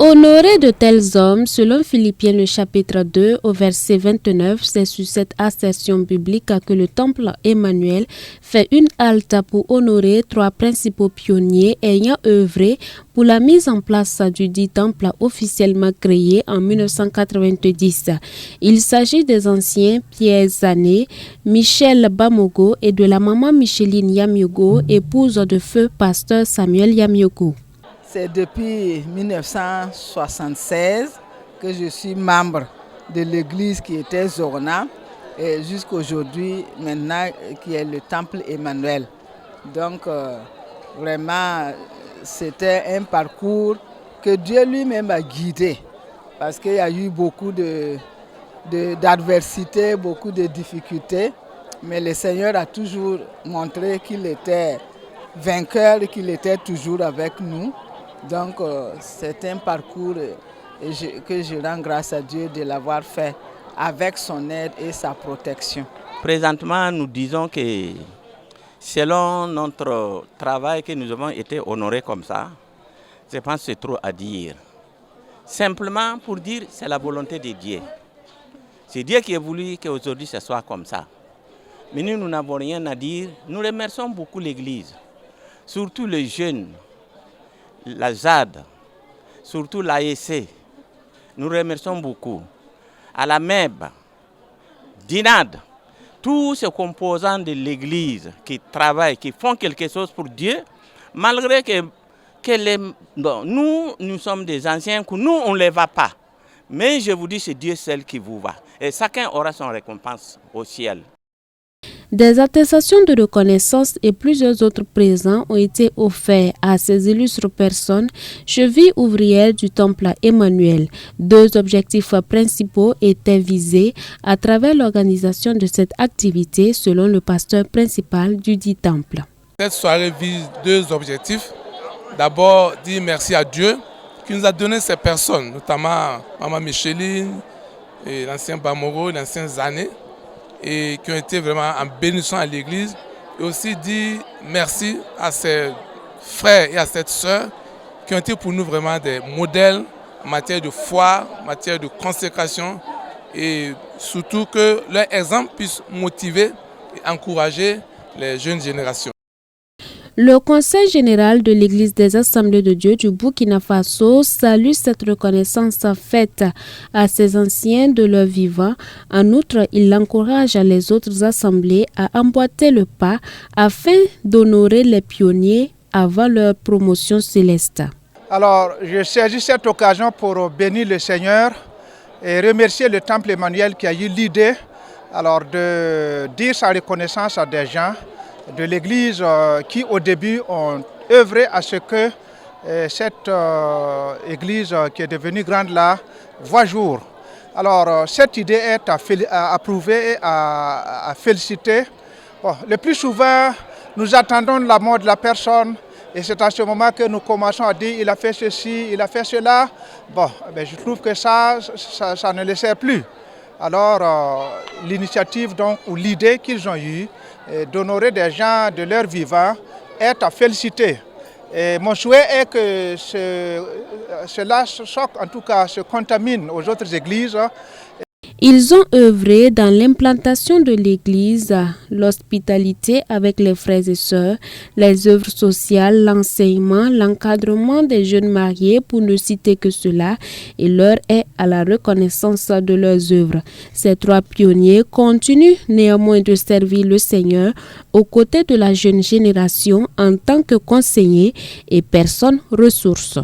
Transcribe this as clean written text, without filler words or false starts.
Honorer de tels hommes, selon Philippiens le chapitre 2 au verset 29, c'est sur cette assertion biblique que le temple Emmanuel fait une halte pour honorer trois principaux pionniers ayant œuvré pour la mise en place du dit temple officiellement créé en 1990. Il s'agit des anciens Pierre Zané, Michel Bamogo et de la maman Micheline Yamiogo, épouse de feu pasteur Samuel Yamiogo. C'est depuis 1976 que je suis membre de l'église qui était Zorna et jusqu'aujourd'hui maintenant qui est le temple Emmanuel. Donc vraiment c'était un parcours que Dieu lui-même a guidé parce qu'il y a eu beaucoup d'adversité, beaucoup de difficultés, mais le Seigneur a toujours montré qu'il était vainqueur et qu'il était toujours avec nous. Donc c'est un parcours que je rends grâce à Dieu de l'avoir fait avec son aide et sa protection. Présentement, nous disons que selon notre travail que nous avons été honorés comme ça, je pense que c'est trop à dire. Simplement pour dire que c'est la volonté de Dieu. C'est Dieu qui a voulu qu'aujourd'hui ce soit comme ça. Mais nous n'avons rien à dire. Nous remercions beaucoup l'Église, surtout les jeunes. La ZAD, surtout l'AEC, nous remercions beaucoup. À la MEB, DINAD, tous ces composants de l'Église qui travaillent, qui font quelque chose pour Dieu, malgré que nous sommes des anciens, que nous on ne les va pas. Mais je vous dis, c'est Dieu seul qui vous va. Et chacun aura son récompense au ciel. Des attestations de reconnaissance et plusieurs autres présents ont été offerts à ces illustres personnes, chevilles ouvrières du temple Emmanuel. Deux objectifs principaux étaient visés à travers l'organisation de cette activité selon le pasteur principal du dit temple. Cette soirée vise deux objectifs. D'abord, dire merci à Dieu qui nous a donné ces personnes, notamment maman Micheline, et l'ancien Bamoro, l'ancien Zané, et qui ont été vraiment en bénédiction à l'église, et aussi dire merci à ces frères et à cette sœur qui ont été pour nous vraiment des modèles en matière de foi, en matière de consécration, et surtout que leur exemple puisse motiver et encourager les jeunes générations. Le Conseil général de l'Église des Assemblées de Dieu du Burkina Faso salue cette reconnaissance faite à ces anciens de leur vivant. En outre, il encourage les autres assemblées à emboîter le pas afin d'honorer les pionniers avant leur promotion céleste. Alors, je saisis cette occasion pour bénir le Seigneur et remercier le Temple Emmanuel qui a eu l'idée de dire sa reconnaissance à des gens de l'Église qui au début ont œuvré à ce que cette Église qui est devenue grande là voit jour. Alors cette idée est à approuver et à féliciter. Bon, le plus souvent, nous attendons la mort de la personne et c'est à ce moment que nous commençons à dire il a fait ceci, il a fait cela. Bon, je trouve que ça ne le sert plus. Alors l'initiative ou l'idée qu'ils ont eue d'honorer des gens de leur vivant est à féliciter. Et mon souhait est que cela se contamine aux autres églises. Ils ont œuvré dans l'implantation de l'église, l'hospitalité avec les frères et sœurs, les œuvres sociales, l'enseignement, l'encadrement des jeunes mariés, pour ne citer que cela, et l'heure est à la reconnaissance de leurs œuvres. Ces trois pionniers continuent néanmoins de servir le Seigneur aux côtés de la jeune génération en tant que conseillers et personnes ressources.